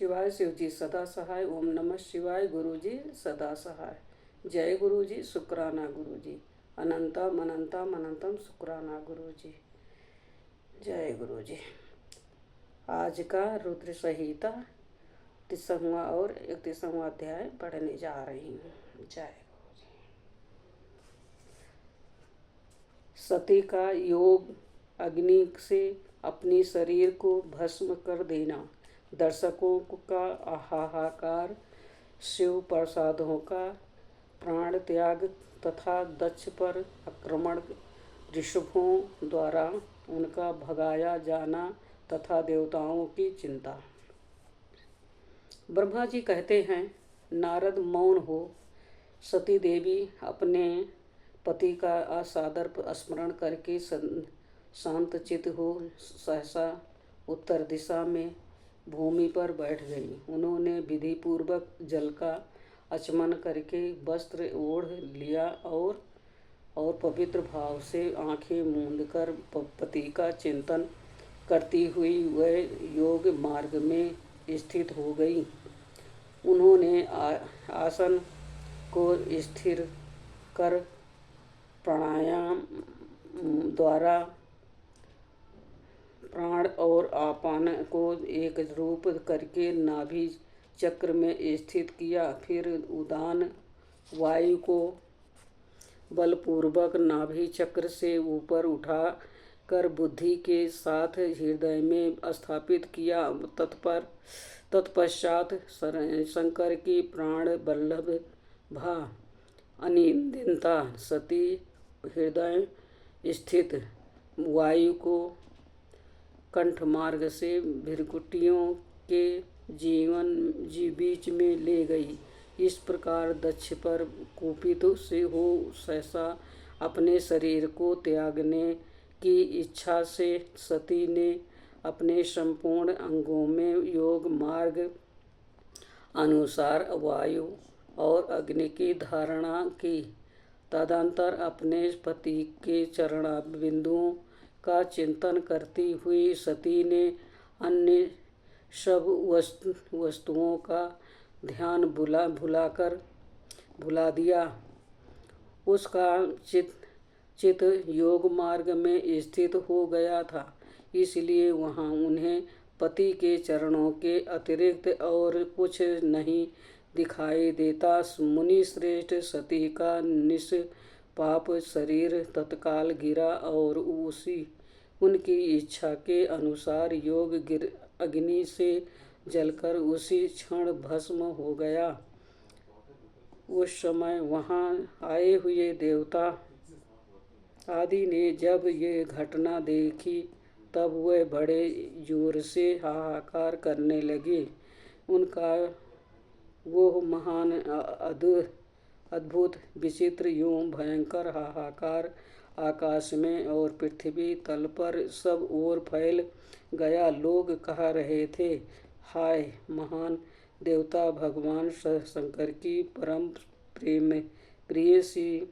शिवाय। शिव जी सदा सहाय। ओम नमः शिवाय। गुरु जी सदा सहाय। जय गुरु जी। शुक्राना गुरु जी। अनंतम अनंतम अनंतम शुक्राना गुरु जी। जय गुरु जी। आज का रुद्र संहिता 30वां और 31वां अध्याय पढ़ने जा रही हूँ। जय गुरु जी। सती का योग अग्नि से अपनी शरीर को भस्म कर देना, दर्शकों का हाहाकार, शिव प्रसादों का प्राण त्याग तथा दक्ष पर आक्रमण, ऋषभों द्वारा उनका भगाया जाना तथा देवताओं की चिंता। ब्रह्मा जी कहते हैं, नारद मौन हो। सती देवी अपने पति का असादर स्मरण करके शांत चित हो सहसा उत्तर दिशा में भूमि पर बैठ गई। उन्होंने विधि पूर्वक जल का आचमन करके वस्त्र ओढ़ लिया और पवित्र भाव से आंखें मूंदकर पति का चिंतन करती हुई वह योग मार्ग में स्थित हो गई। उन्होंने आसन को स्थिर कर प्राणायाम द्वारा प्राण और आपान को एक रूप करके नाभि चक्र में स्थित किया। फिर उदान वायु को बलपूर्वक नाभि चक्र से ऊपर उठा कर बुद्धि के साथ हृदय में स्थापित किया। तत्पश्चात शंकर की प्राण वल्लभ भा अनिंदिता सती हृदय स्थित वायु को कंठमार्ग से भृकुटियों के बीच में ले गई। इस प्रकार दक्ष पर कुपित से हो सहसा अपने शरीर को त्यागने की इच्छा से सती ने अपने संपूर्ण अंगों में योग मार्ग अनुसार वायु और अग्नि की धारणा की। तदंतर अपने पति के चरणाबिंदुओं का चिंतन करती हुई सती ने अन्य सब वस्तुओं का ध्यान भुला दिया। उसका चित योग मार्ग में स्थित हो गया था, इसलिए वहाँ उन्हें पति के चरणों के अतिरिक्त और कुछ नहीं दिखाई देता। मुनि श्रेष्ठ सती का निष्पाप शरीर तत्काल गिरा और उनकी इच्छा के अनुसार योग अग्नि से जलकर उसी क्षण भस्म हो गया। उस समय वहाँ आए हुए देवता आदि ने जब ये घटना देखी तब वह बड़े जोर से हाहाकार करने लगे। उनका वो महान अद्भुत विचित्र एवं भयंकर हाहाकार आकाश में और पृथ्वी तल पर सब ओर फैल गया। लोग कह रहे थे, हाय महान देवता भगवान शंकर की परम प्रिय सी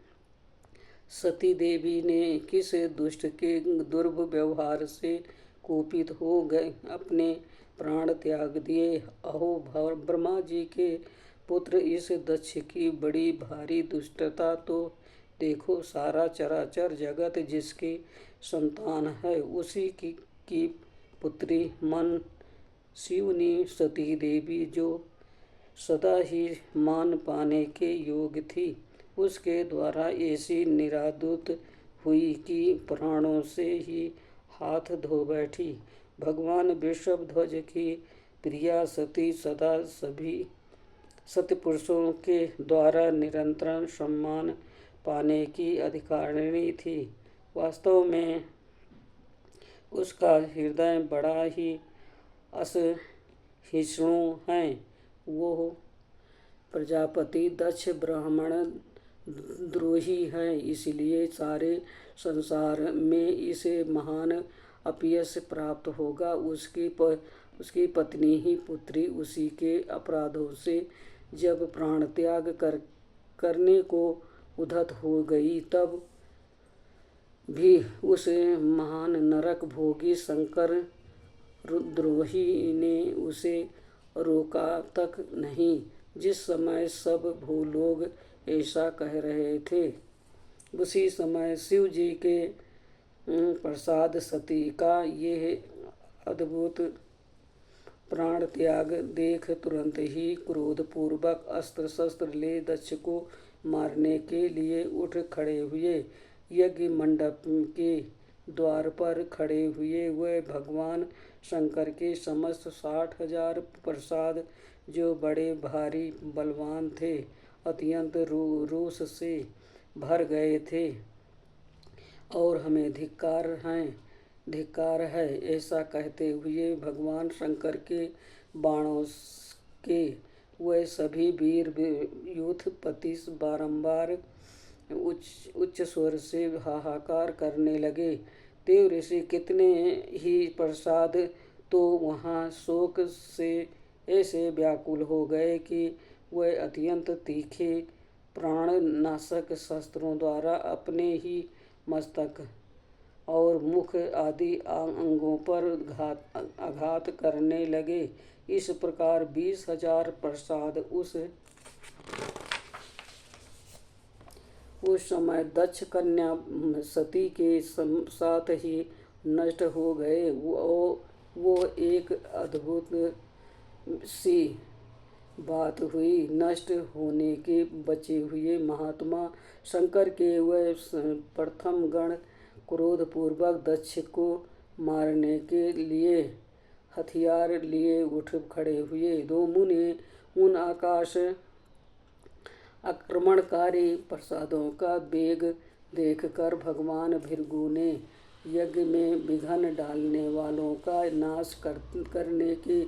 सती देवी ने किस दुष्ट के दुर्व्यवहार से कुपित हो गए अपने प्राण त्याग दिए। अहो ब्रह्मा जी के पुत्र, इस दक्ष की बड़ी भारी दुष्टता तो देखो। सारा चराचर जगत जिसकी संतान है उसी की पुत्री मन शिवनी सती देवी, जो सदा ही मान पाने के योग थी, उसके द्वारा ऐसी निरादुत हुई कि प्राणों से ही हाथ धो बैठी। भगवान वृषभध्वज की प्रिया सती सदा सभी सत्पुरुषों के द्वारा निरंतर सम्मान पाने की अधिकारिणी थी। वास्तव में उसका हृदय बड़ा ही असहिष्णु है। वो प्रजापति दक्ष ब्राह्मण द्रोही है, इसलिए सारे संसार में इसे महान अपयश प्राप्त होगा। उसकी पत्नी ही पुत्री उसी के अपराधों से जब प्राण त्याग करने को उद्धत हो गई, तब भी उस महान नरक भोगी शंकर रुद्रोही ने उसे रोका तक नहीं। जिस समय सब भूलोग ऐसा कह रहे थे, उसी समय शिव जी के प्रसाद सती का यह अद्भुत प्राण त्याग देख तुरंत ही क्रोधपूर्वक अस्त्र शस्त्र ले दक्ष को मारने के लिए उठ खड़े हुए। यज्ञ मंडप के द्वार पर खड़े हुए वह भगवान शंकर के समस्त 60,000 प्रसाद, जो बड़े भारी बलवान थे, अत्यंत रोष से भर गए थे और हमें धिक्कार है ऐसा कहते हुए भगवान शंकर के बाणों के वह सभी वीर यूथपति बारंबार उच्च स्वर से हाहाकार करने लगे। देव ऋषि कितने ही प्रसाद तो वहाँ शोक से ऐसे व्याकुल हो गए कि वह अत्यंत तीखे प्राणनाशक शस्त्रों द्वारा अपने ही मस्तक और मुख आदि अंगों पर आघात करने लगे। इस प्रकार 20,000 प्रसाद उस समय दक्ष कन्या सती के साथ ही नष्ट हो गए। वो एक अद्भुत सी बात हुई। नष्ट होने के बचे हुए महात्मा शंकर के वह प्रथम गण क्रोधपूर्वक दक्ष को मारने के लिए हथियार लिए उठ खड़े हुए। दो मुनि उन आकाश आक्रमणकारी प्रसादों का वेग देखकर भगवान भृगु ने यज्ञ में विघ्न डालने वालों का नाश करने के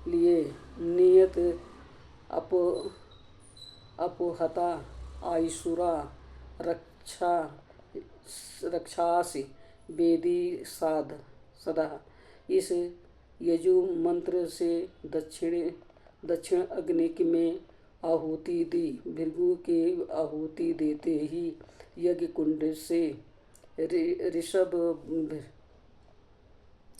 लिए नियत अपोहता आयुषुरा रक्षासि वेदी सदा इस यजु मंत्र से दक्षिण अग्नि में आहुति दी। भृगु के आहुति देते ही यज्ञ कुंड से ऋषभ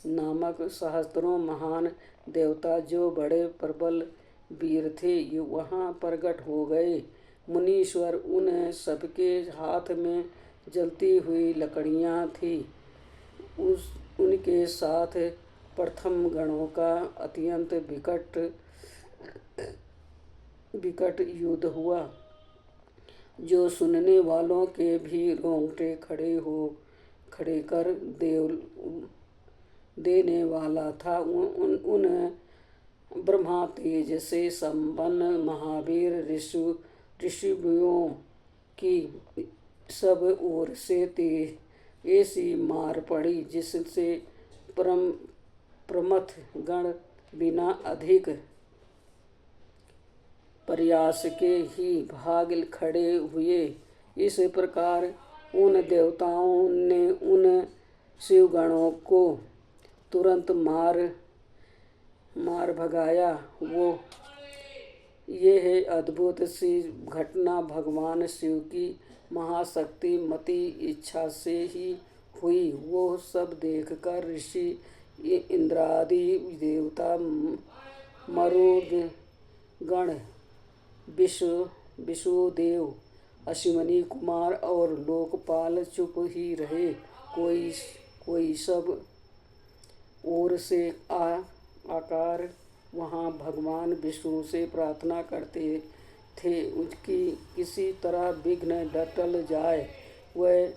नामक सहस्त्रों महान देवता, जो बड़े प्रबल वीर थे, वहाँ प्रकट हो गए। मुनीश्वर उन सबके हाथ में जलती हुई लकड़ियाँ थी। उनके साथ प्रथम गणों का अत्यंत विकट युद्ध हुआ, जो सुनने वालों के भी रोंगटे खड़े कर देने वाला था। उन ब्रह्मा तेज से संपन्न महावीर ऋषियों की सब ओर से ऐसी मार पड़ी, जिससे प्रमथ गण बिना अधिक प्रयास के ही भाग खड़े हुए। इस प्रकार उन देवताओं ने उन शिवगणों को तुरंत मार भगाया। यह अद्भुत सी घटना भगवान शिव की महाशक्तिमती इच्छा से ही हुई। वो सब देखकर ऋषि इंद्रादि देवता, मरुदगण, विष्णुदेव, अश्विनी कुमार और लोकपाल चुप ही रहे। कोई सब ओर से आकार वहाँ भगवान विष्णु से प्रार्थना करते थे उसकी किसी तरह विघ्न टल जाए। वह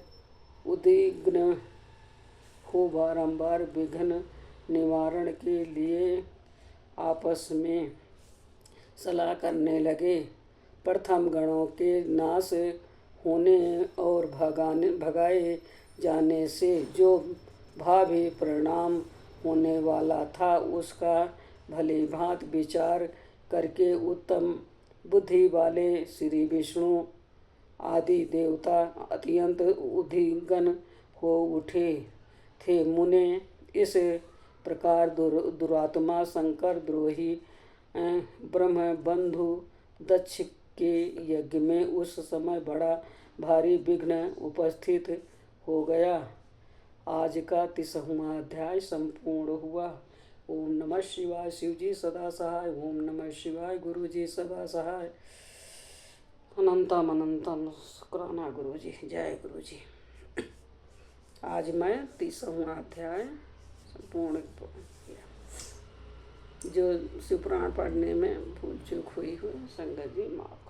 उद्विग्न हो बारंबार विघ्न निवारण के लिए आपस में सलाह करने लगे। प्रथम गणों के नाश होने और भगाए जाने से जो भावी परिणाम होने वाला था, उसका भली भांति विचार करके उत्तम बुद्धि वाले श्री विष्णु आदि देवता अत्यंत उद्विग्न हो उठे थे। मुने इस प्रकार दुरात्मा शंकर द्रोही ब्रह्मबंधु दक्ष के यज्ञ में उस समय बड़ा भारी विघ्न उपस्थित हो गया। आज का 30वां अध्याय संपूर्ण हुआ। ओम नमः शिवाय। शिव जी सदा सहाय। ओम नमः शिवाय। गुरु जी सदा सहाय। अनंतम अनंतम शुक्राना गुरु जी। जय गुरु जी। आज मैं 30वां अध्याय संपूर्ण किया। जो शिवपुराण पढ़ने में भूल चूक हुई हो संगत जी माफ